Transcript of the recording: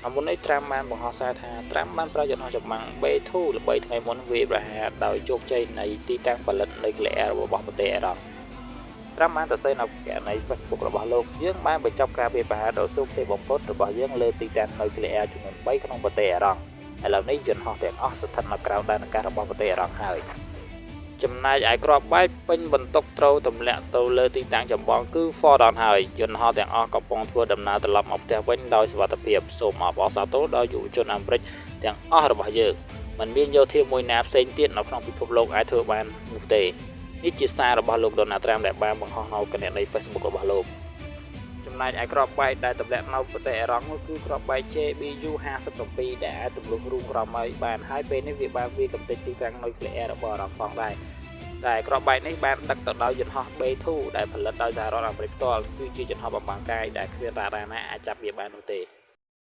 មុននេះត្រាំបានបង្ហោះសារថាត្រាំបានប្រើយន្តហោះចម្បាំង B2 ល្បីថ្ងៃមុនវាយប្រហារដោយជោគជ័យនៃទីតាំងផលិតនុយក្លេអ៊ែររបស់ប្រទេសអ៊ីរ៉ង់ត្រាំបានសរសេរនៅគណនី Facebook របស់លោកយើងបានបញ្ចប់ការវាយប្រហារដ៏ជោគជ័យបំផុតរបស់យើងលើទីតាំងនុយក្លេអ៊ែរចំនួន3ក្នុងប្រទេសអ៊ីរ៉ង់ឥឡូវនេះយន្តហោះទាំងអស់ស្ថិតនៅក្រោមដែនអាកាសរបស់ប្រទេសអ៊ីរ៉ង់ហើយចំណែកឯគ្រាប់បែកពេញបន្ទុកត្រូវទម្លាក់ទៅលើទីតាំងចម្បងគឺ Fordon ហើយយន្តហោះទាំងអស់កំពុងធ្វើដំណើរត្រឡប់មកផ្ទះវិញដោយសុវត្ថិភាពសូមអបអរសាទរដល់យុវជនអាមេរិកទាំងអស់របស់យើងមិនមានយោធាមួយណាផ្សេងទៀតនៅក្នុងពិភពលោកអាចធ្វើបាននោះទេនេះជាសាររបស់លោក Donald Trump ដែលបានបង្ហោះនៅគណនី Facebook របស់លោកចំណែកឯគ្រាប់បែកដែលទម្លាក់នៅប្រទេសអ៊ីរ៉ង់នោះគឺគ្រាប់បែក JBU 57ដែលអាចទម្លុះរូងក្រមឲ្យបានហើយពេលនេះវាបានវាកំទេចទីតាំងនុយក្លេអ៊ែររបស់អ៊ីរ៉ង់ផងដែរតែគ្រាប់បែកនេះបានដឹកទៅដោយយន្តហោះ B2 ដែលផលិតដោយសហរដ្ឋអាមេរិកផ្ទាល់គឺជាយន្តហោះបំផាំងកាយដែលគ្មានរ៉ាដាណាអាចចាប់វាបាននោះទេ